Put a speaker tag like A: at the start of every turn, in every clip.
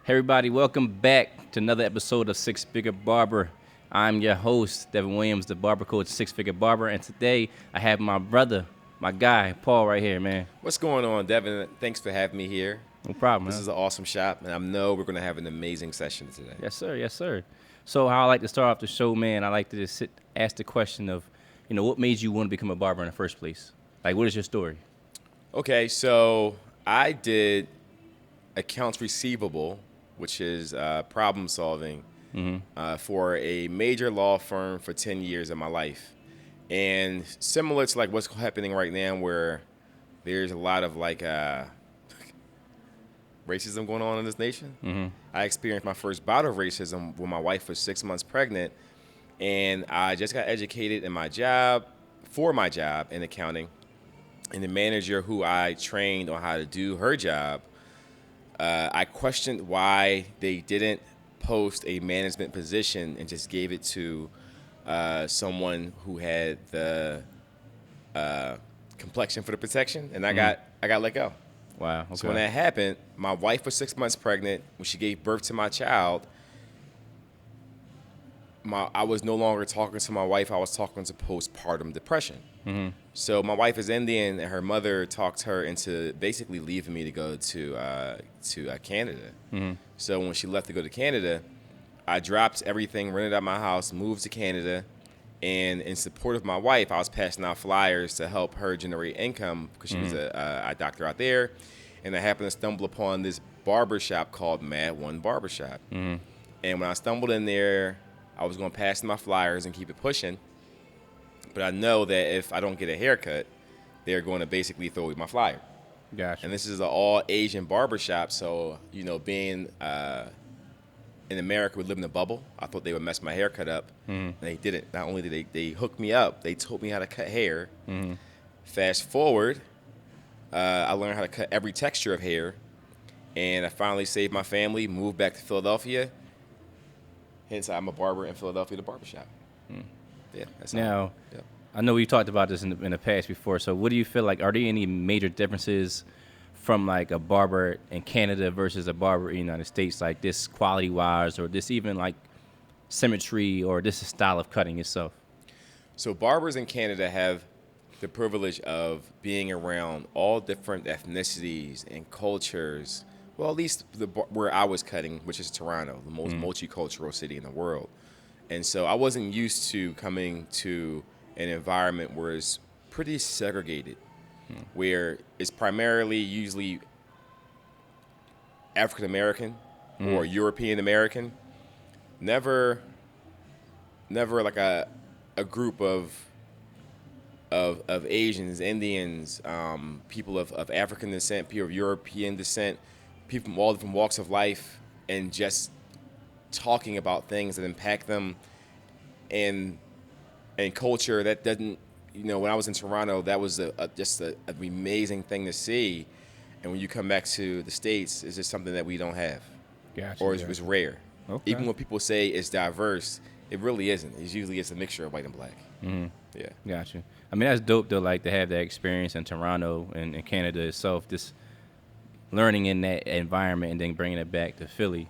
A: Hey everybody, welcome back to another episode of Six Figure Barber. I'm your host, Devin Williams, the barber coach, Six Figure Barber, and today I have my brother, my guy, Paul, right here, man.
B: What's going on, Devin? Thanks for having me here.
A: No problem,
B: This
A: man.
B: is an awesome shop, and I know we're going to have an amazing session today.
A: Yes, sir. Yes, sir. So how I like to start off the show, man, I like to just ask the question of, what made you want to become a barber in the first place? Like, what is your story?
B: Okay, so I did accounts receivable, which is problem solving, for a major law firm for 10 years of my life. And similar to like what's happening right now where there's a lot of like racism going on in this nation. I experienced my first bout of racism when my wife was 6 months pregnant, and I just got educated in my job, in accounting, and the manager who I trained on how to do her job, I questioned why they didn't post a management position and just gave it to someone who had the complexion for the protection, and I got let go.
A: Wow. Okay.
B: So when that happened, my wife was 6 months pregnant. When she gave birth to my child, I was no longer talking to my wife. I was talking to postpartum depression. So my wife is Indian, and her mother talked her into basically leaving me to go to Canada. So when she left to go to Canada, I dropped everything, rented out my house, moved to Canada, and in support of my wife, I was passing out flyers to help her generate income because she was a doctor out there, and I happened to stumble upon this barbershop called Mad One Barbershop. And when I stumbled in there, I was going to pass my flyers and keep it pushing. But I know that if I don't get a haircut, they're going to basically throw away my flyer.
A: Gotcha.
B: And this is an all Asian barbershop, so being in America, we live in a bubble. I thought they would mess my haircut up, and they didn't. Not only did they hook me up, they taught me how to cut hair. Fast forward, I learned how to cut every texture of hair, and I finally saved my family, moved back to Philadelphia. Hence, I'm a barber in Philadelphia, the barbershop. Yeah, that's
A: Now,
B: yeah.
A: I know we've talked about this in the past before. So, what do you feel like? Are there any major differences from like a barber in Canada versus a barber in the United States, like this quality-wise, or this even like symmetry, or this style of cutting itself?
B: So barbers in Canada have the privilege of being around all different ethnicities and cultures. Well, at least where I was cutting, which is Toronto, the most multicultural city in the world. And so I wasn't used to coming to an environment where it's pretty segregated, where it's primarily usually African American or European American. Never like a group of Asians, Indians, people of African descent, people of European descent, people from all different walks of life, and just talking about things that impact them and culture that doesn't, when I was in Toronto, that was just an amazing thing to see. And when you come back to the States, it's just something that we don't have.
A: Gotcha.
B: Or it's rare.
A: Okay.
B: Even when people say it's diverse, it really isn't. It's usually a mixture of white and black. Yeah.
A: Gotcha. I mean, that's dope though, like to have that experience in Toronto and in Canada itself, just learning in that environment and then bringing it back to Philly.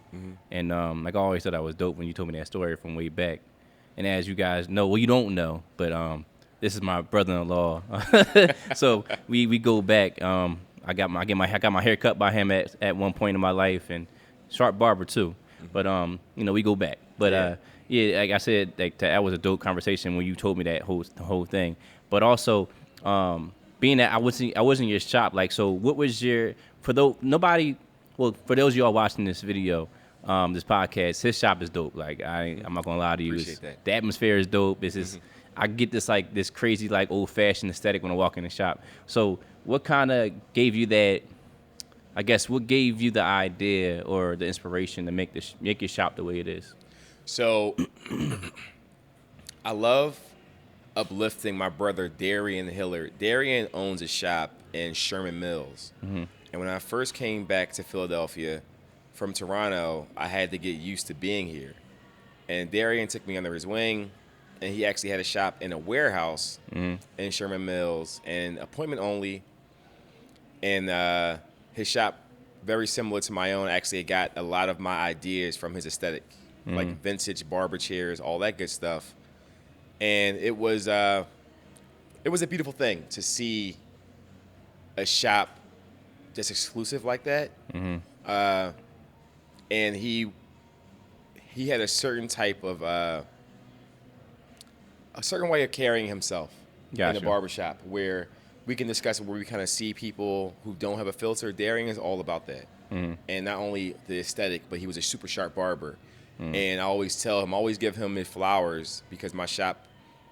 A: And like I always thought that was dope when you told me that story from way back. And as you guys know, well, you don't know, but this is my brother-in-law. So we go back. I got my hair cut by him at one point in my life, and sharp barber too. But we go back. But yeah, like I said, like that was a dope conversation when you told me that the whole thing. But also, being that I wasn't in your shop, like, so what was your for those of y'all watching this video, this podcast, his shop is dope. Like I'm not gonna lie to you,
B: Appreciate that.
A: the atmosphere is dope. It's just I get this crazy like old fashioned aesthetic when I walk in the shop. So what kind of gave you that? I guess what gave you the idea or the inspiration to make your shop the way it is? So
B: I love uplifting my brother Darian Hillard. Darian owns a shop in Sherman Mills. And when I first came back to Philadelphia from Toronto, I had to get used to being here. And Darian took me under his wing, and he actually had a shop in a warehouse in Sherman Mills, and appointment only. And his shop very similar to my own. Actually, I got a lot of my ideas from his aesthetic, like vintage barber chairs, all that good stuff. And it was a beautiful thing to see a shop just exclusive like that. And he had a certain type of a certain way of carrying himself in a barbershop where we can discuss it, where we kind of see people who don't have a filter. Darian is all about that. And not only the aesthetic, but he was a super sharp barber. And I always tell him, always give him his flowers, because my shop,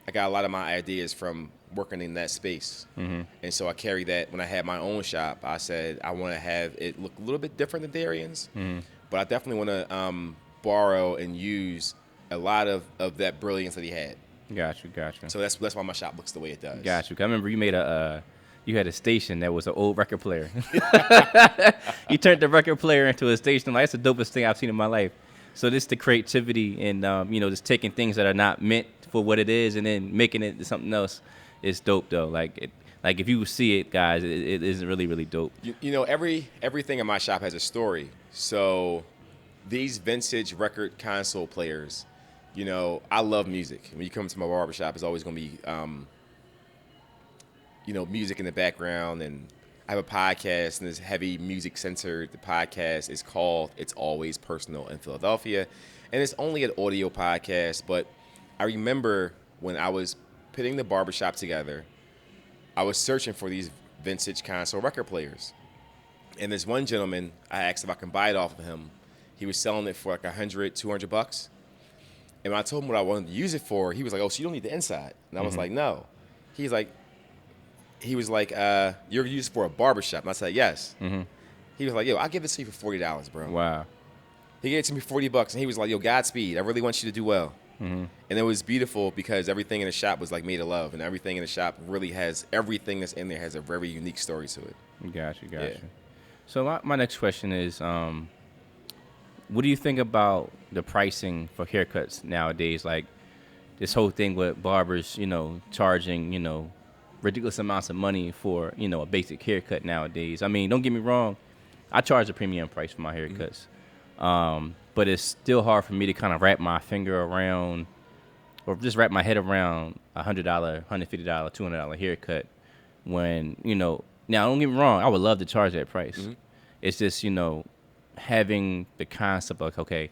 B: I got a lot of my ideas from working in that space. And so I carry that. When I had my own shop, I said I want to have it look a little bit different than Darian's, but I definitely want to borrow and use a lot of that brilliance that he had.
A: Gotcha.
B: So that's why my shop looks the way it does.
A: Gotcha. I remember you made you had a station that was an old record player. You turned the record player into a station. Like, that's the dopest thing I've seen in my life. So this the creativity and just taking things that are not meant for what it is and then making it something else is dope though. Like if you see it, guys, it is really, really dope.
B: Everything in my shop has a story. So these vintage record console players, I love music. When you come to my barbershop, it's always going to be, music in the background. And I have a podcast, and it's heavy music centered. The podcast is called It's Always Personal in Philadelphia. And it's only an audio podcast. But I remember when I was putting the barbershop together, I was searching for these vintage console record players. And this one gentleman, I asked if I can buy it off of him. He was selling it for like $100, $200. And when I told him what I wanted to use it for, he was like, "Oh, so you don't need the inside?" And I was like, "No." He was like, "You're gonna use it for a barbershop?" And I said, "Yes." He was like, "Yo, I'll give it to you for $40, bro."
A: Wow.
B: He gave it to me for $40, and he was like, "Yo, Godspeed. I really want you to do well." And it was beautiful because everything in the shop was like made of love, and everything in the shop really has, everything that's in there has a very unique story to it.
A: Gotcha.
B: Yeah.
A: So my next question is, what do you think about the pricing for haircuts nowadays? Like this whole thing with barbers, charging, ridiculous amounts of money for, a basic haircut nowadays. I mean, don't get me wrong. I charge a premium price for my haircuts. But it's still hard for me to kind of wrap my finger around or just wrap my head around $100, $150, $200 haircut when, now don't get me wrong. I would love to charge that price. It's just, having the concept of, like, okay,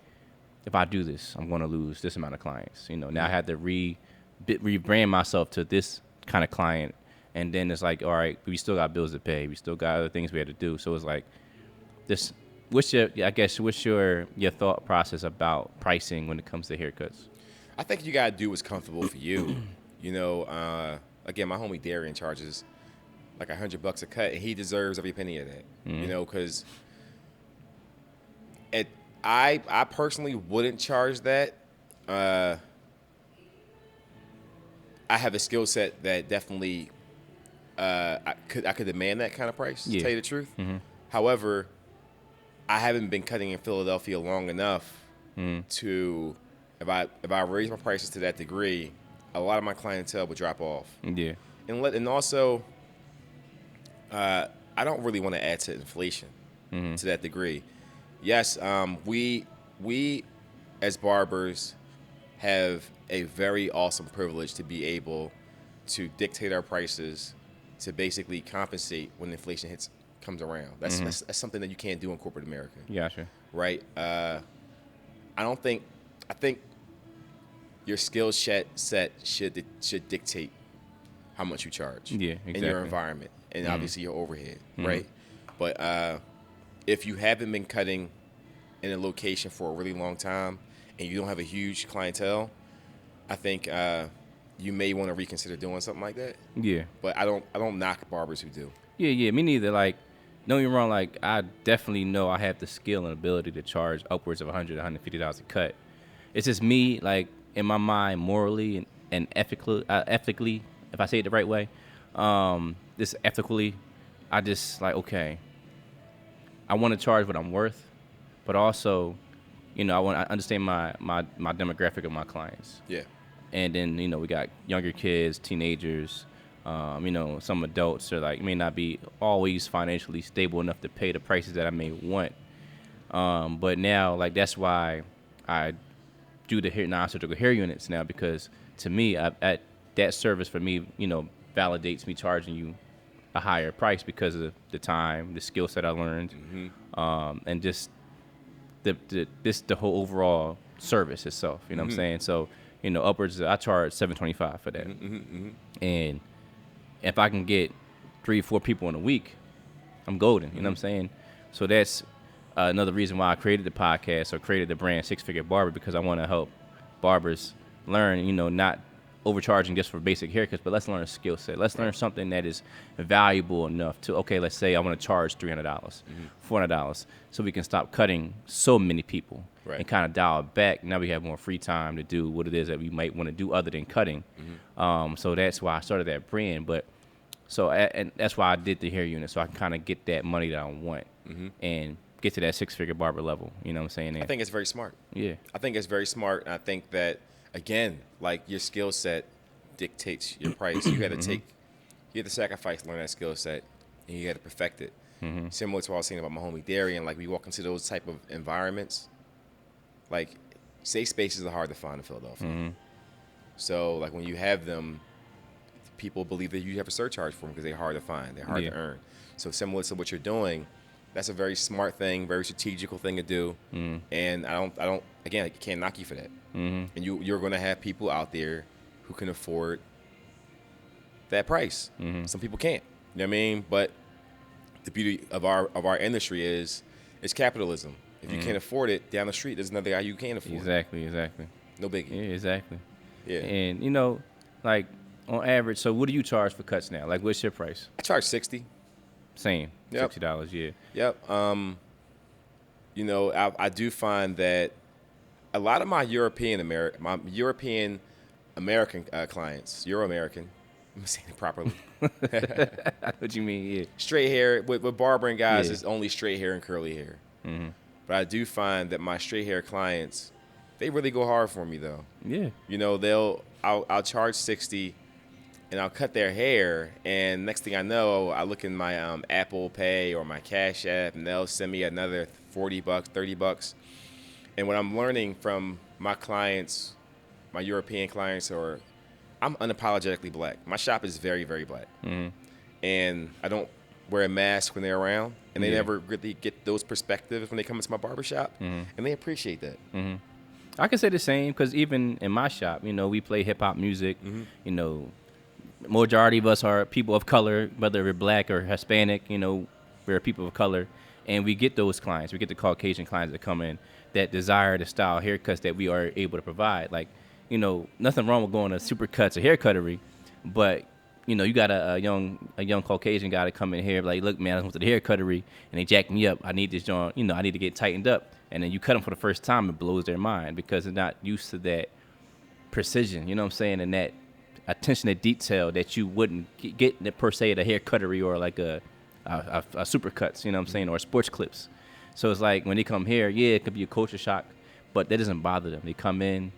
A: if I do this, I'm going to lose this amount of clients. Now I have to rebrand myself to this kind of client. And then it's like, all right, we still got bills to pay. We still got other things we had to do. So it's like this. What's your thought process about pricing when it comes to haircuts?
B: I think you got to do what's comfortable for you. Again, my homie Darian charges like $100 a cut, and he deserves every penny of that. Because I personally wouldn't charge that. I have a skill set that definitely I could demand that kind of price, to tell you the truth. However, I haven't been cutting in Philadelphia long enough to, if I raise my prices to that degree, a lot of my clientele would drop off.
A: Yeah.
B: And also, I don't really want to add to inflation to that degree. Yes, we as barbers have a very awesome privilege to be able to dictate our prices to basically compensate when inflation comes around. That's something that you can't do in corporate America.
A: Gotcha.
B: Right? I think your skill set should dictate how much you charge.
A: Yeah, exactly.
B: In your environment and obviously your overhead, right? But if you haven't been cutting in a location for a really long time and you don't have a huge clientele, I think you may want to reconsider doing something like that.
A: Yeah.
B: But I don't knock barbers who do.
A: Yeah, me neither. Like, don't get me wrong, like, I definitely know I have the skill and ability to charge upwards of $100, $150 a cut. It's just me, like, in my mind, morally and ethically, if I say it the right way, this ethically, I just, like, okay, I want to charge what I'm worth, but also, I understand my demographic of my clients.
B: Yeah.
A: And then, we got younger kids, teenagers, Some adults are like may not be always financially stable enough to pay the prices that I may want. But now, like that's why I do the non-surgical hair units now, because to me, that service for me, validates me charging you a higher price because of the time, the skill set I learned, and just the whole overall service itself. You know what I'm saying? So, upwards, I charge $725 for that, and if I can get 3-4 people in a week, I'm golden. You know what I'm saying? So that's another reason why I created the podcast or created the brand Six Figure Barber, because I want to help barbers learn, not overcharging just for basic haircuts, but let's learn a skill set. Let's learn something that is valuable enough to, okay, let's say I want to charge $300, $400, so we can stop cutting so many people and kind of dial it back. Now we have more free time to do what it is that we might want to do other than cutting. So that's why I started that brand. But and that's why I did the hair unit, so I can kind of get that money that I want and get to that six-figure barber level. You know what I'm saying?
B: I think it's very smart.
A: Yeah.
B: I think it's very smart. And I think that, again, like your skill set dictates your price. You got to you have to sacrifice to learn that skill set, and you got to perfect it. Similar to what I was saying about my homie Darian, like we walk into those type of environments, like safe spaces are hard to find in Philadelphia. So like when you have them, people believe that you have a surcharge for them because they're hard to find, they're hard to earn. So similar to what you're doing, that's a very smart thing, very strategical thing to do. And I don't again, I can't knock you for that. And you're going to have people out there who can afford that price. Some people can't. You know what I mean? But the beauty of our industry is it's capitalism. If you can't afford it, down the street there's another guy you can't afford.
A: Exactly.
B: No biggie.
A: Yeah, exactly.
B: Yeah.
A: And like on average, so what do you charge for cuts now? Like what's your price?
B: I charge $60.
A: Same.
B: Yep.
A: $60, yeah.
B: Yep. I do find that a lot of my European American clients, Euro-American, I'm saying it properly.
A: What you mean, yeah.
B: Straight hair, with barbering guys, it's only straight hair and curly hair. But I do find that my straight hair clients, they really go hard for me though.
A: Yeah.
B: I'll charge $60 and I'll cut their hair, and next thing I know, I look in my Apple Pay or my Cash App, and they'll send me another $40, $30. And what I'm learning from my clients, my European clients, I'm unapologetically black. My shop is very, very black. And I don't wear a mask when they're around, and they never really get those perspectives when they come into my barbershop, and they appreciate that.
A: I can say the same, because even in my shop, we play hip-hop music. Majority of us are people of color, whether we're black or Hispanic, we're people of color. And we get those clients. We get the Caucasian clients that come in that desire the style haircuts that we are able to provide. Like, nothing wrong with going to Supercuts or hair cuttery, but, you got a young Caucasian guy to come in here like, look, man, I went to the hair cuttery and they jacked me up. I need this joint, I need to get tightened up. And then you cut them for the first time, it blows their mind because they're not used to that precision, you know what I'm saying, and that attention to detail that you wouldn't get per se at a hair cuttery or like a Supercuts, you know what I'm saying, or sports clips. So it's like when they come here, it could be a culture shock, but that doesn't bother them. They come in,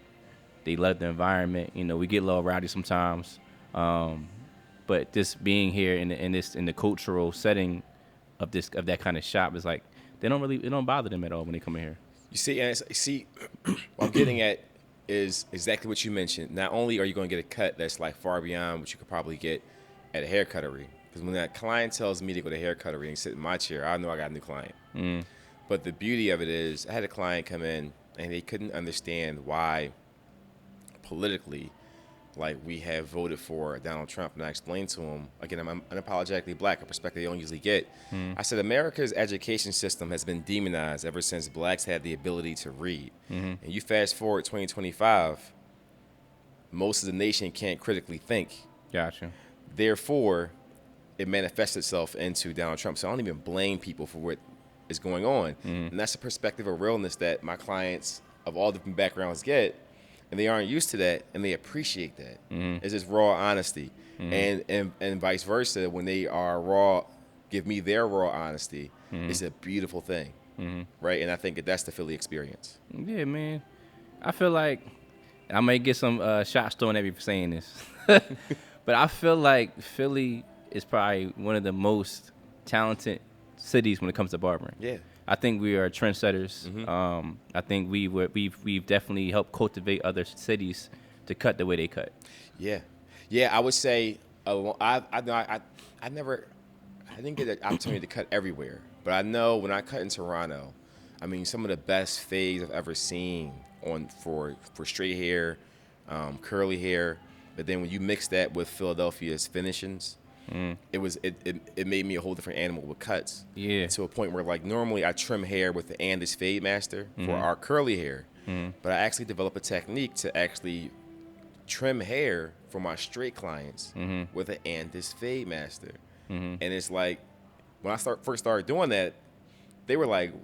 A: they love the environment. We get a little rowdy sometimes, but just being here in the cultural setting of that kind of shop is like it don't bother them at all when they come in here.
B: You see, what I'm getting at is exactly what you mentioned. Not only are you going to get a cut that's like far beyond what you could probably get at a hair cuttery, because when that client tells me to go to hair cuttery and sit in my chair, I know I got a new client. But the beauty of it is I had a client come in and they couldn't understand why politically, like, we have voted for Donald Trump. And I explained to him, again, I'm unapologetically black, a perspective they don't usually get. I said, America's education system has been demonized ever since blacks had the ability to read. And you fast forward 2025, most of the nation can't critically think.
A: Gotcha.
B: Therefore, it manifests itself into Donald Trump. So I don't even blame people for what is going on. And that's a perspective of realness that my clients of all different backgrounds get. And they aren't used to that, and they appreciate that. It's just raw honesty. And vice versa, when they are raw, give me their raw honesty, it's a beautiful thing, right? And I think that's the Philly experience.
A: Yeah, man. I feel like I may get some shots thrown at me for saying this. But I feel like Philly is probably one of the most talented cities when it comes to barbering.
B: Yeah.
A: I think we are trendsetters.
B: Mm-hmm.
A: I think we've definitely helped cultivate other cities to cut the way they cut.
B: Yeah, yeah. I would say I never I didn't get the opportunity to cut everywhere, but I know when I cut in Toronto, I mean some of the best fades I've ever seen on for straight hair, curly hair. But then when you mix that with Philadelphia's finishings, it made me a whole different animal with cuts.
A: Yeah.
B: To a point where like normally I trim hair with the Andis Fade Master for our curly hair, but I actually developed a technique to actually trim hair for my straight clients with an Andis Fade Master. And it's like when I first started doing that, they were like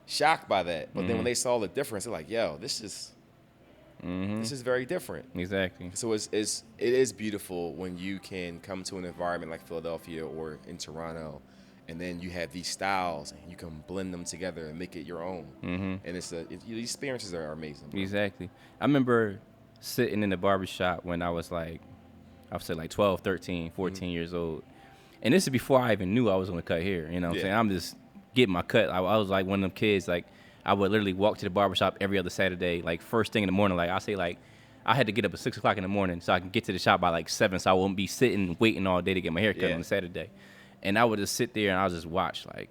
B: shocked by that. But then when they saw the difference, they're like, "Yo, this is very different."
A: Exactly.
B: So it is beautiful when you can come to an environment like Philadelphia or in Toronto, and then you have these styles and you can blend them together and make it your own. And these experiences are amazing. Bro.
A: Exactly. I remember sitting in the barbershop when I was like, I would say like 12, 13, 14 years old. And this is before I even knew I was going to cut hair. You know what I'm saying? I'm just getting my cut. I was like one of them kids, like I would literally walk to the barbershop every other Saturday, like first thing in the morning. Like I say, like I had to get up at 6 o'clock in the morning so I can get to the shop by like 7, so I wouldn't be sitting waiting all day to get my hair cut on a Saturday. And I would just sit there and I would just watch, like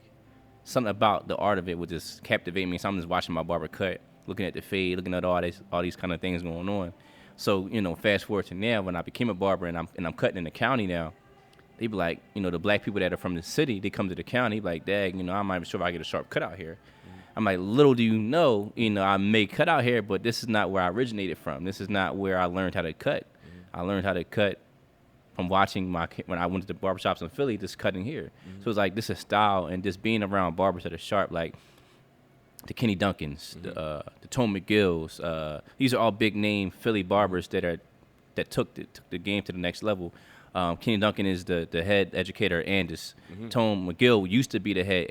A: something about the art of it would just captivate me. So I'm just watching my barber cut, looking at the fade, looking at all these kind of things going on. So, you know, fast forward to now when I became a barber and I'm cutting in the county now, they be like, you know, the black people that are from the city, they come to the county, be like, dang, you know, I'm not even sure if I get a sharp cut out here. I'm like, little do you know, I may cut out here, but this is not where I originated from. This is not where I learned how to cut. I learned how to cut from watching when I went to the barbershops in Philly, just cutting here. So it's like, this is style, and just being around barbers that are sharp, like the Kenny Duncans, the Tom McGills. These are all big name Philly barbers that took the game to the next level. Kenny Duncan is the head educator at Andis. Tom McGill used to be the head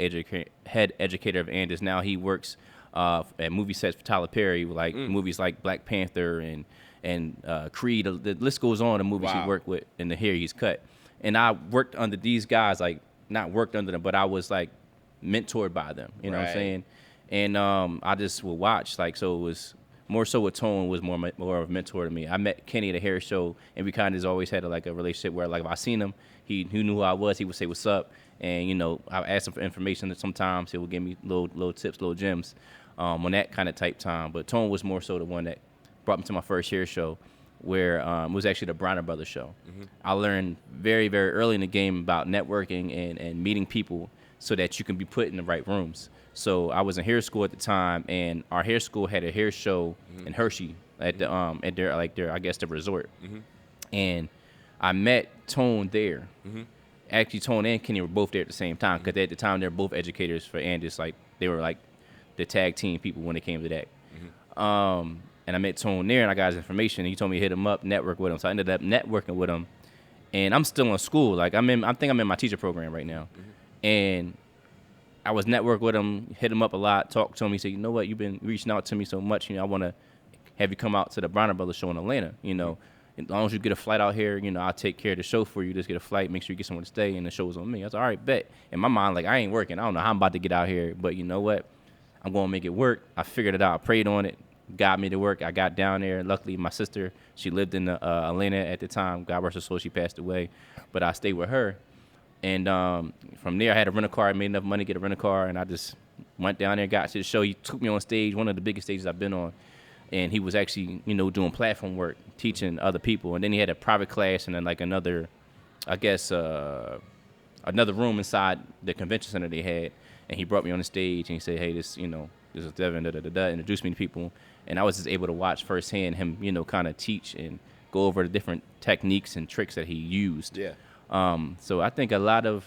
A: educator of Andis. Now he works at movie sets for Tyler Perry, like movies like Black Panther and Creed. The list goes on. The movies he worked with and the hair he's cut. And I worked under these guys, like not worked under them, but I was like mentored by them. You know what I'm saying? And I just would watch. Like, so it was more so with Tone was more of a mentor to me. I met Kenny at a hair show, and we kind of just always had a relationship where, like, if I seen him, he knew who I was. He would say, "What's up?" And, you know, I asked him for information. Sometimes he would give me little tips, little gems on that kind of type time. But Tone was more so the one that brought me to my first hair show, where it was actually the Bronner Brothers show. I learned very, very early in the game about networking and meeting people so that you can be put in the right rooms. So I was in hair school at the time, and our hair school had a hair show in Hershey at their I guess the resort. And I met Tone there. Actually, Tone and Kenny were both there at the same time, because at the time they were both educators for Andis. Like they were like the tag team people when it came to that. And I met Tone there, and I got his information. And he told me to hit him up, network with him. So I ended up networking with him, and I'm still in school. Like I think I'm in my teacher program right now, and I was network with him, hit him up a lot, talked to him. He said, "You know what? You've been reaching out to me so much. You know, I want to have you come out to the Bronner Brothers show in Atlanta. You know, as long as you get a flight out here, you know, I'll take care of the show for you. Just get a flight, make sure you get somewhere to stay, and the show's on me." I was like, "All right, bet." In my mind, like, I ain't working. I don't know how I'm about to get out here, but you know what? I'm going to make it work. I figured it out. I prayed on it. Got me to work. I got down there. Luckily, my sister, she lived in Atlanta at the time. God rest her soul, she passed away. But I stayed with her. And from there, I had a rental car. I made enough money to get a rental car, and I just went down there, got to the show. He took me on stage, one of the biggest stages I've been on. And he was actually, you know, doing platform work, teaching other people. And then he had a private class and then like another, I guess, another room inside the convention center they had. And he brought me on the stage and he said, "Hey, this is Devin, introduced me to people." And I was just able to watch firsthand him, you know, kind of teach and go over the different techniques and tricks that he used.
B: Yeah.
A: So I think a lot of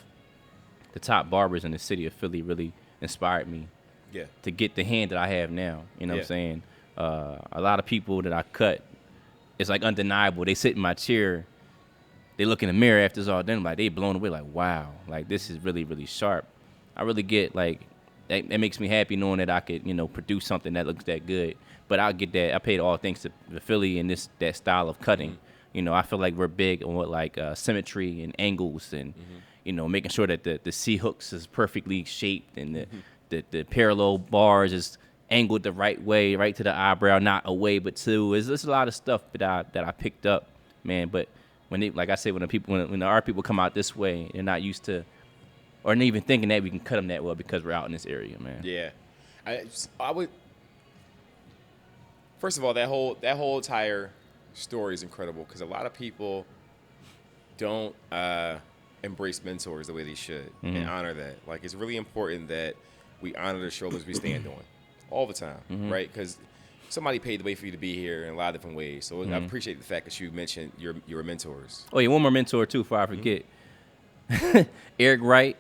A: the top barbers in the city of Philly really inspired me to get the hand that I have now. You know what I'm saying? A lot of people that I cut, it's like undeniable. They sit in my chair, they look in the mirror after it's all done, like they blown away, like, wow, like this is really, really sharp. I really get like, that makes me happy knowing that I could, you know, produce something that looks that good. But I'll get that. I paid all thanks to Philly and that style of cutting. I feel like we're big on what like symmetry and angles and making sure that the C hooks is perfectly shaped and the parallel bars is angled the right way, right to the eyebrow, not away but to. There's a lot of stuff that I picked up, man. But like I said, when our people come out this way, they're not used to or not even thinking that we can cut them that well because we're out in this area, man.
B: Yeah, I would. First of all, that whole entire story is incredible because a lot of people don't embrace mentors the way they should and honor that. Like, it's really important that we honor the shoulders we stand on all the time, right? Because somebody paid the way for you to be here in a lot of different ways. So I appreciate the fact that you mentioned your mentors.
A: Oh yeah, one more mentor too before I forget. Eric Wright,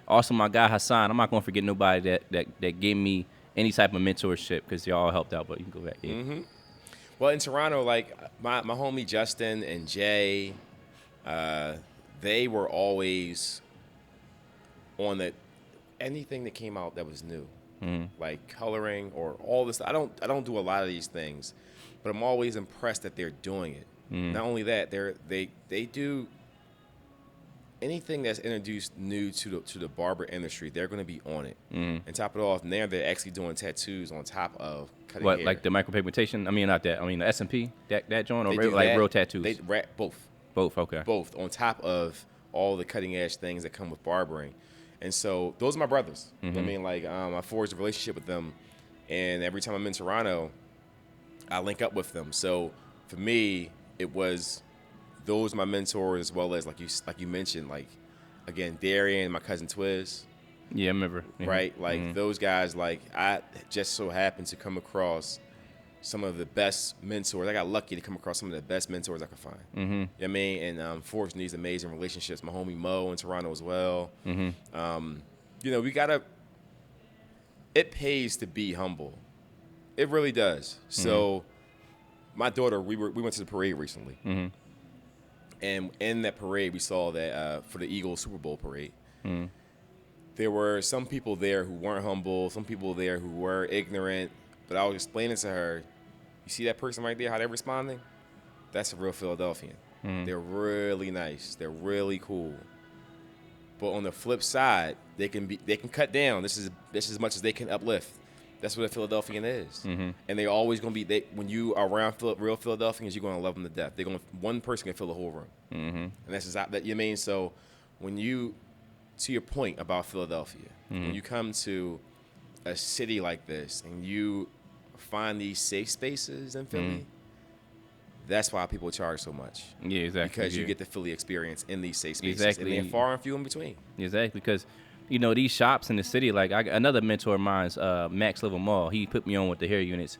A: also my guy Hassan. I'm not gonna forget nobody that gave me any type of mentorship because y'all helped out. But you can go back. Yeah.
B: Well, in Toronto, like my homie Justin and Jay, they were always on anything that came out that was new, like coloring or all this. I don't do a lot of these things, but I'm always impressed that they're doing it. Not only that, they do anything that's introduced new to the barber industry. They're going to be on it. And top it off, now they're actually doing tattoos on top of cutting hair.
A: Like the micropigmentation? I mean, not that. I mean, the S&P, that joint, or
B: like
A: real tattoos?
B: They both.
A: Both, okay.
B: Both, on top of all the cutting edge things that come with barbering. And so those are my brothers. I mean, like, I forged a relationship with them, and every time I'm in Toronto, I link up with them. So for me, it was those are my mentors, as well as like you mentioned, like, again, Darian, my cousin Twiz.
A: Yeah, I remember.
B: Right? Like, those guys, like, I just so happened to come across some of the best mentors. I got lucky to come across some of the best mentors I could find. You know what I mean? And forged these amazing relationships. My homie Mo in Toronto as well. We gotta. It pays to be humble. It really does. So, my daughter, we went to the parade recently, and in that parade, we saw that for the Eagles Super Bowl parade, there were some people there who weren't humble, some people there who were ignorant. But I was explaining to her, you see that person right there, how they're responding? That's a real Philadelphian. They're really nice. They're really cool. But on the flip side, they can cut down. This is as much as they can uplift. That's what a Philadelphian is. And they're always going to be, when you are around real Philadelphians, you're going to love them to death. One person can fill a whole room. And that's just that, you mean? So when to your point about Philadelphia, when you come to a city like this and you find these safe spaces in Philly, that's why people charge so much. Yeah, exactly. Because you get the Philly experience in these safe spaces. Exactly. And they're far and few in between.
A: Exactly, because these shops in the city, like another mentor of mine's, Max Livermore, he put me on with the hair units.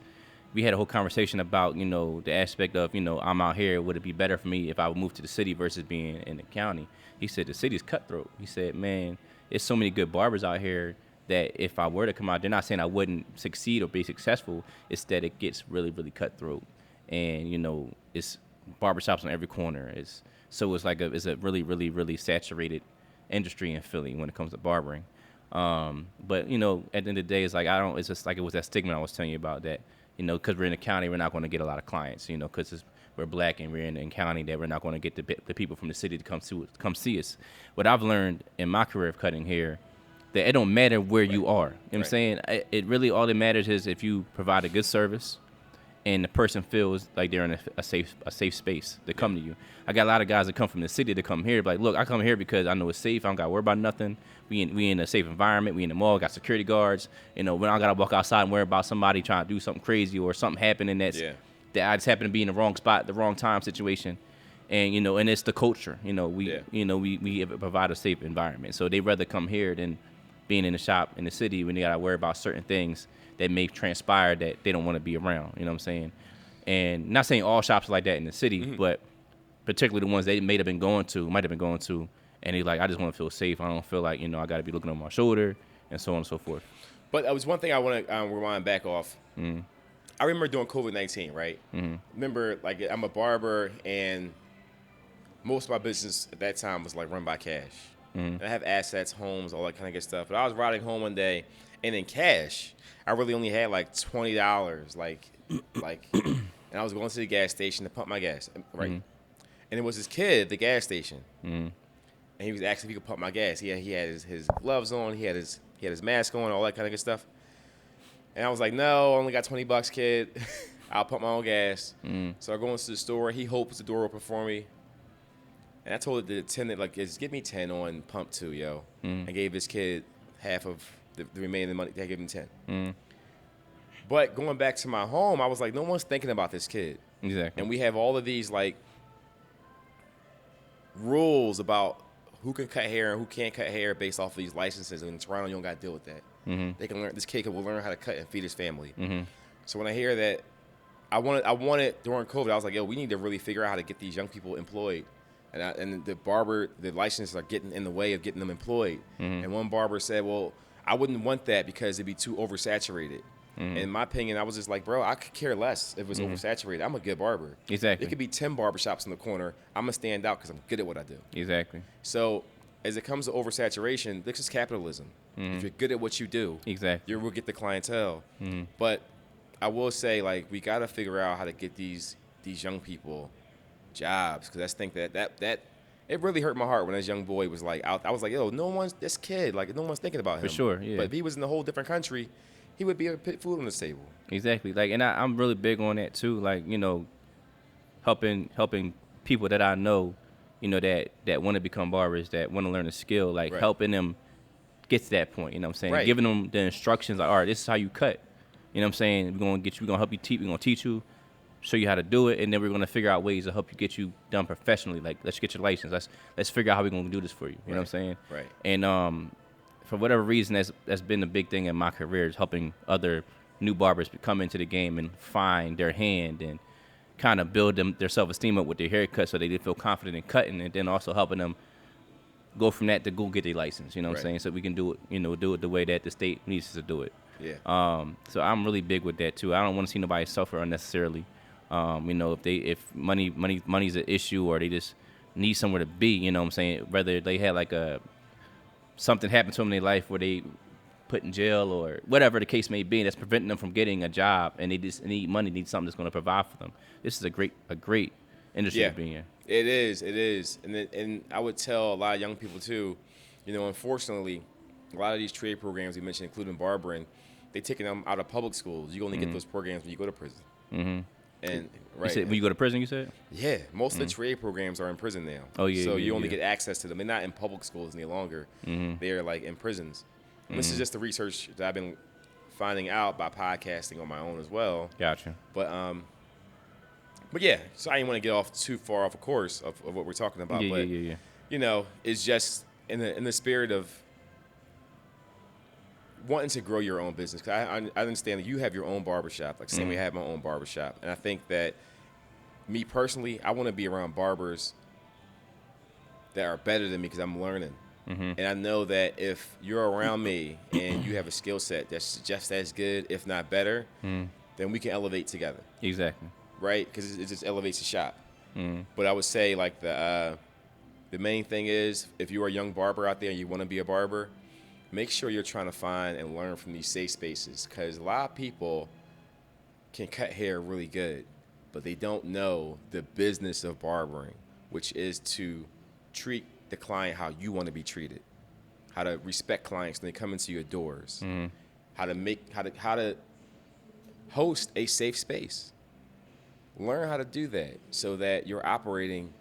A: We had a whole conversation about, the aspect of, I'm out here. Would it be better for me if I would move to the city versus being in the county? He said the city's cutthroat. He said, man, there's so many good barbers out here that if I were to come out, they're not saying I wouldn't succeed or be successful. It's that it gets really, really cutthroat. And, it's barbershops on every corner. It's like it's a really, really, really saturated industry in Philly when it comes to barbering. But, at the end of the day, it's like it's just like it was that stigma I was telling you about that, because we're in the county, we're not going to get a lot of clients, because we're black and we're in the county that we're not going to get the people from the city to come see us. What I've learned in my career of cutting hair, that it don't matter where you are. You know what I'm saying? It really, all that matters is if you provide a good service and the person feels like they're in a safe space to come to you. I got a lot of guys that come from the city to come here. Like, look, I come here because I know it's safe. I don't got to worry about nothing. We in a safe environment. We in the mall, got security guards. We don't got to walk outside and worry about somebody trying to do something crazy or something happening that I just happen to be in the wrong spot, the wrong time situation. And, and it's the culture. We provide a safe environment. So they rather come here than being in the shop in the city when they got to worry about certain things that may transpire that they don't want to be around. You know what I'm saying? And not saying all shops are like that in the city, but particularly the ones they might have been going to, and he's like, I just want to feel safe. I don't feel like, I got to be looking over my shoulder and so on and so forth.
B: But there was one thing I want to rewind back off. I remember during COVID-19, right? Remember, like, I'm a barber, and most of my business at that time was, like, run by cash. And I have assets, homes, all that kind of good stuff. But I was riding home one day, and in cash, I really only had like $20, and I was going to the gas station to pump my gas, right? And it was his kid at the gas station. And he was asking if he could pump my gas. He had his gloves on. He had his mask on, all that kind of good stuff. And I was like, no, I only got $20, kid. I'll pump my own gas. So I go into the store. He hopes the door open for me. And I told the attendant, like, just give me 10 on pump 2, yo. And gave this kid half of the remaining money. I gave him 10. But going back to my home, I was like, no one's thinking about this kid.
A: Exactly.
B: And we have all of these, like, rules about who can cut hair and who can't cut hair based off of these licenses. And in Toronto, you don't got to deal with that. They can learn. This kid will learn how to cut and feed his family. So when I hear that, I wanted during COVID, I was like, yo, we need to really figure out how to get these young people employed. And the licenses are getting in the way of getting them employed. And one barber said, well, I wouldn't want that because it'd be too oversaturated. In my opinion, I was just like, bro, I could care less if it was oversaturated. I'm a good barber.
A: Exactly.
B: It could be 10 barbershops in the corner. I'm going to stand out because I'm good at what I do.
A: Exactly.
B: So as it comes to oversaturation, this is capitalism. If you're good at what you do,
A: exactly,
B: you will get the clientele. But I will say, like, we got to figure out how to get these young people jobs, because I think that it really hurt my heart when this young boy was like out. I was like, yo, this kid, like, no one's thinking about him.
A: For sure, yeah.
B: But if he was in a whole different country, he would be able to put food on the table.
A: Exactly. Like, and I'm really big on that too. Like, you know, helping people that I know, you know, that want to become barbers, that want to learn a skill, like helping them get to that point. You know what I'm saying? Giving them the instructions, like, all right, this is how you cut. You know what I'm saying? We're gonna help you teach. We're gonna teach you, show you how to do it, and then we're gonna figure out ways to help you get you done professionally. Like, let's get your license. Let's figure out how we're gonna do this for you. You know what I'm saying?
B: Right.
A: And for whatever reason, that's been a big thing in my career, is helping other new barbers come into the game and find their hand and kind of build their self-esteem up with their haircut, so they feel confident in cutting, and then also helping them go from that to go get their license. You know what I'm saying? So we can do it, do it the way that the state needs us to do it.
B: Yeah.
A: So I'm really big with that too. I don't want to see nobody suffer unnecessarily. If money's an issue, or they just need somewhere to be, you know what I'm saying? Whether they had like something happen to them in their life where they put in jail or whatever the case may be, that's preventing them from getting a job, and they just need money, need something that's going to provide for them. This is a great industry to be in.
B: It is. And I would tell a lot of young people too, unfortunately, a lot of these trade programs we mentioned, including barbering, they taking them out of public schools. You only get those programs when you go to prison. And
A: You said, when you go to prison, you said?
B: Yeah, most of the trade programs are in prison now.
A: Oh yeah.
B: So you only get access to them. They're not in public schools any longer. They're like in prisons. And this is just the research that I've been finding out by podcasting on my own as well.
A: Gotcha.
B: But yeah, so I didn't want to get off too far off a course of what we're talking about.
A: Yeah.
B: It's just in the spirit of wanting to grow your own business. 'Cause I understand that you have your own barbershop, like same way I have my own barbershop. And I think that me personally, I want to be around barbers that are better than me because I'm learning. And I know that if you're around me and you have a skill set that's just as good, if not better, then we can elevate together.
A: Exactly.
B: Right? Because it just elevates the shop. But I would say, like, the main thing is, if you're a young barber out there and you want to be a barber, make sure you're trying to find and learn from these safe spaces, because a lot of people can cut hair really good, but they don't know the business of barbering, which is to treat the client how you want to be treated, how to respect clients when they come into your doors, how to host a safe space. Learn how to do that so that you're operating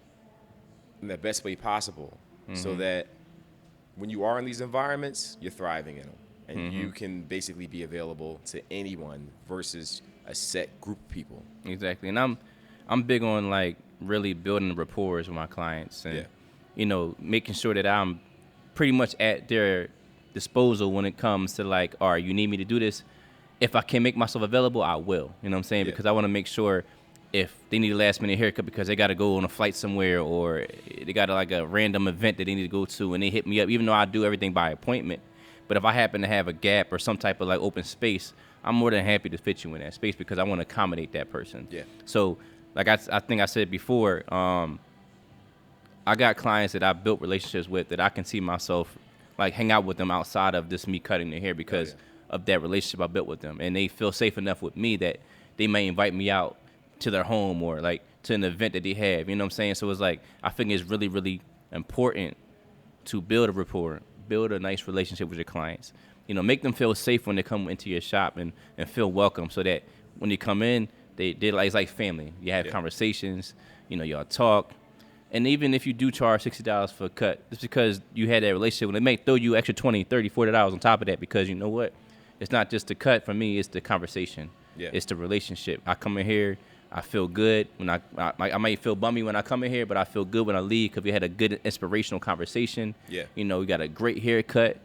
B: in the best way possible, so that when you are in these environments, you're thriving in them, and you can basically be available to anyone versus a set group of people.
A: Exactly. And I'm big on, like, really building rapport with my clients, and making sure that I'm pretty much at their disposal when it comes to, like, all right, you need me to do this. If I can make myself available, I will. You know what I'm saying? Because I want to make sure, if they need a last minute haircut because they got to go on a flight somewhere, or they got like a random event that they need to go to, and they hit me up, even though I do everything by appointment. But if I happen to have a gap or some type of like open space, I'm more than happy to fit you in that space because I want to accommodate that person. Yeah. So, like I think I said before, I got clients that I've built relationships with that I can see myself like hang out with them outside of just me cutting their hair because of that relationship I built with them, and they feel safe enough with me that they may invite me out to their home, or like to an event that they have. You know what I'm saying? So it's like I think it's really, really important to build a rapport, build a nice relationship with your clients. You know, make them feel safe when they come into your shop and feel welcome, so that when they come in, they like, it's like family. You have conversations, you know, y'all talk. And even if you do charge $60 for a cut, it's because you had that relationship. When they may throw you extra $20, $30, $40 on top of that, because you know what? It's not just the cut for me, it's the conversation.
B: Yeah.
A: It's the relationship. I come in here, I feel good. When I might feel bummy when I come in here, but I feel good when I leave because we had a good inspirational conversation.
B: Yeah.
A: You know, we got a great haircut.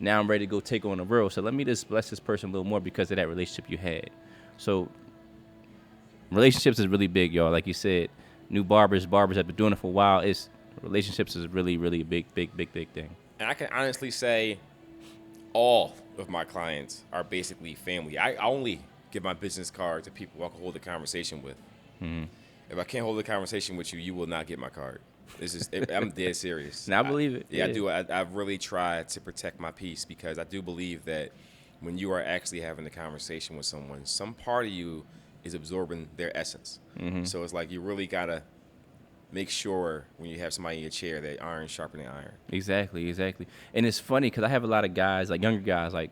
A: Now I'm ready to go take on the world. So let me just bless this person a little more because of that relationship you had. So relationships is really big, y'all. Like you said, new barbers have been doing it for a while. Relationships is really, really a big thing.
B: And I can honestly say all of my clients are basically family. I only give my business card to people I can hold a conversation with.
A: Mm-hmm.
B: If I can't hold a conversation with you, you will not get my card. I'm dead serious.
A: And I believe it.
B: Yeah, I do. I really try to protect my peace because I do believe that when you are actually having a conversation with someone, some part of you is absorbing their essence.
A: Mm-hmm.
B: So it's like you really got to make sure when you have somebody in your chair that iron sharpening iron.
A: Exactly. And it's funny because I have a lot of guys, like younger guys, like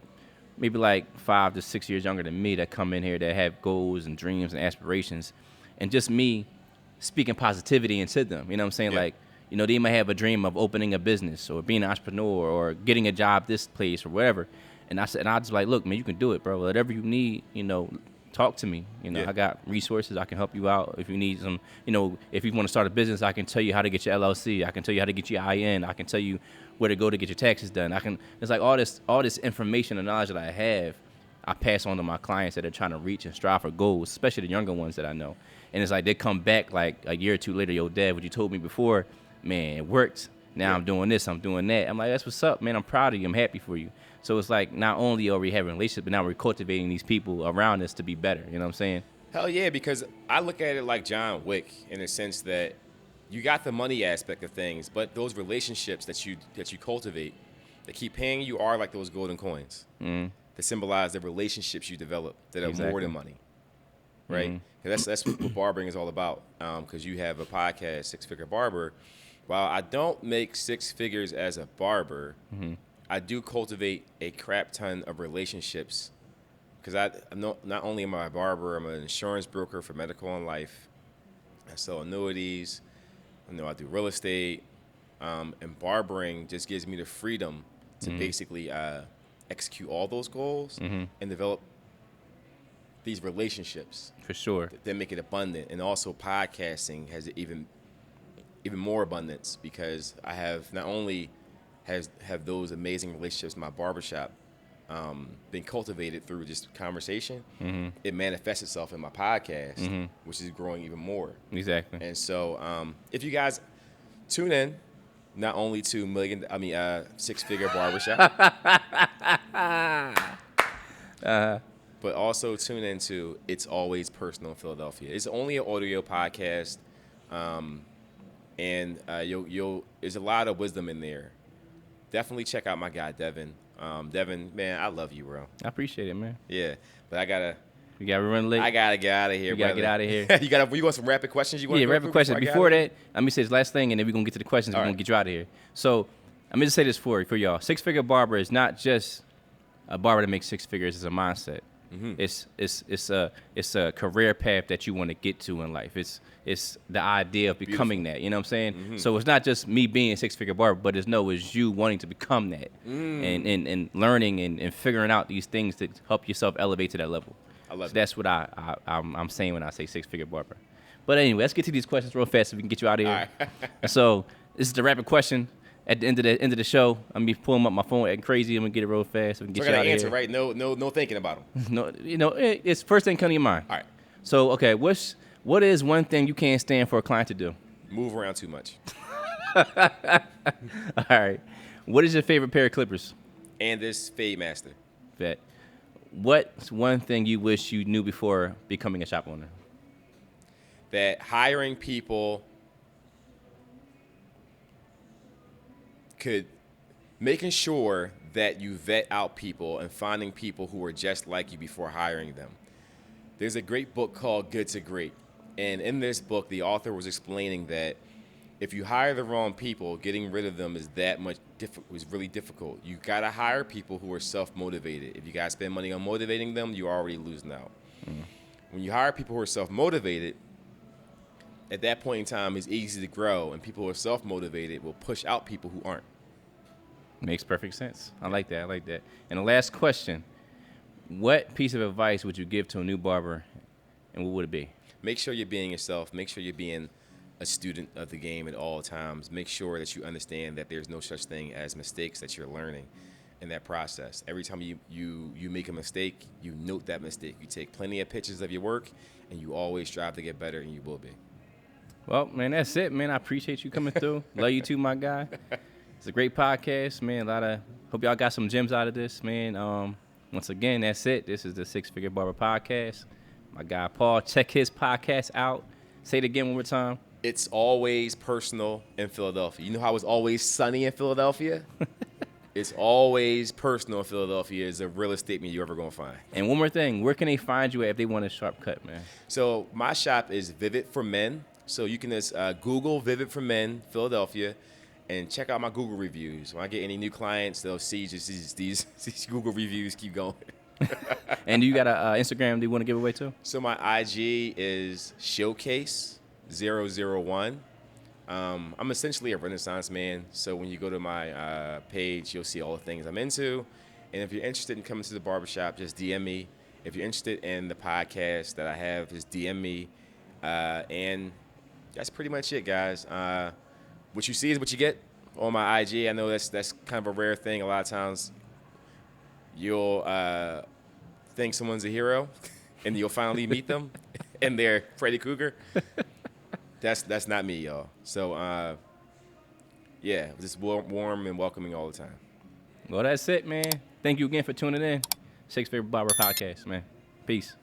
A: maybe like 5 to 6 years younger than me, that come in here that have goals and dreams and aspirations. And just me speaking positivity into them. You know what I'm saying?
B: Yeah.
A: Like, you know, they might have a dream of opening a business or being an entrepreneur or getting a job this place or whatever. And I just like, look, man, you can do it, bro. Whatever you need, you know, talk to me. You know,
B: Yeah.
A: I got resources. I can help you out. If you need some, you know, if you want to start a business, I can tell you how to get your LLC. I can tell you how to get your IN. I can tell you where to go to get your taxes done. It's like all this information and knowledge that I have, I pass on to my clients that are trying to reach and strive for goals, especially the younger ones that I know. And it's like they come back like a year or two later, yo, Dad, what you told me before, man, it worked. Now I'm doing this, I'm doing that. I'm like, that's what's up, man. I'm proud of you. I'm happy for you. So it's like not only are we having a relationship, but now we're cultivating these people around us to be better. You know what I'm saying?
B: Hell yeah, because I look at it like John Wick in the sense that you got the money aspect of things, but those relationships that you cultivate, that keep paying you, are like those golden coins that symbolize the relationships you develop that are more than money, right?
A: Mm-hmm.
B: That's what barbering is all about. Because you have a podcast, Six Figure Barber. While I don't make six figures as a barber, I do cultivate a crap ton of relationships. Because not only am I a barber, I'm an insurance broker for medical and life. I sell annuities. I do real estate. And barbering just gives me the freedom to basically execute all those goals and develop these relationships.
A: For sure.
B: That make it abundant. And also podcasting has even more abundance because I have not only have those amazing relationships in my barbershop been cultivated through just conversation, it manifests itself in my podcast, which is growing even more.
A: Exactly.
B: And so if you guys tune in, not only to Six Figure Barbershop, but also tune into It's Always Personal in Philadelphia. It's only an audio podcast, and there's a lot of wisdom in there. Definitely check out my guy Devin. Devin, man, I love you, bro.
A: I appreciate it, man.
B: Yeah, but
A: You got to run late.
B: I gotta get out of here.
A: You gotta get out of here.
B: You want some rapid questions?
A: Rapid questions. Before that, let me say this last thing, and then we're gonna get to the questions. We're gonna get you out of here. So let me just say this for y'all. Six Figure Barber is not just a barber that makes six figures. It's a mindset. It's a career path that you want to get to in life. It's the idea of becoming that. You know what I'm saying? So it's not just me being a six figure barber, but it's you wanting to become that and learning and figuring out these things to help yourself elevate to that level.
B: I love it.
A: That's what I'm saying when I say six figure barber. But anyway, let's get to these questions real fast so we can get you out of here.
B: All right.
A: So this is the rapid question. At the end of the show, I'm gonna be pulling up my phone acting crazy. I'm gonna get it real fast so we can get
B: So I
A: you out
B: gotta
A: of
B: answer,
A: here.
B: right? No thinking about them.
A: No, it's first thing come to your mind.
B: All right.
A: So okay, what is one thing you can't stand for a client to do?
B: Move around too much.
A: All right. What is your favorite pair of clippers?
B: And this Fade Master.
A: Bet. What's one thing you wish you knew before becoming a shop owner?
B: That hiring people making sure that you vet out people and finding people who are just like you before hiring them. There's a great book called Good to Great. And in this book, the author was explaining that if you hire the wrong people, getting rid of them is really difficult. You gotta hire people who are self-motivated. If you gotta spend money on motivating them, you're already losing out. When you hire people who are self-motivated, at that point in time, it's easy to grow, and people who are self-motivated will push out people who aren't.
A: Makes perfect sense. I like that. And the last question, what piece of advice would you give to a new barber, and what would it be?
B: Make sure you're being yourself. Make sure you're being a student of the game at all times. Make sure that you understand that there's no such thing as mistakes, that you're learning in that process. Every time you make a mistake, you note that mistake. You take plenty of pictures of your work, and you always strive to get better, and you will be.
A: Well, man, that's it, man. I appreciate you coming through. Love you too, my guy. It's a great podcast, man. Hope y'all got some gems out of this, man. Once again, that's it. This is the Six Figure Barber Podcast. My guy Paul, check his podcast out. Say it again one more time.
B: It's always personal in Philadelphia. You know how it's always sunny in Philadelphia? It's always personal in Philadelphia is the realest statement you're ever going to find.
A: And one more thing, where can they find you at if they want a sharp cut, man?
B: So my shop is Vivid for Men. So you can just Google Vivid for Men, Philadelphia, and check out my Google reviews. When I get any new clients, they'll see just these Google reviews keep going.
A: And do you got an Instagram do you want to give away too?
B: So my IG is Showcase001. I'm essentially a Renaissance man. So when you go to my page, you'll see all the things I'm into. And if you're interested in coming to the barbershop, just DM me. If you're interested in the podcast that I have, just DM me. And that's pretty much it, guys. What you see is what you get on my IG. I know that's kind of a rare thing. A lot of times you'll think someone's a hero, and you'll finally meet them, and they're Freddy Krueger. That's not me, y'all. So, yeah, just warm and welcoming all the time.
A: Well, that's it, man. Thank you again for tuning in. Six Figure Barber Podcast, man. Peace.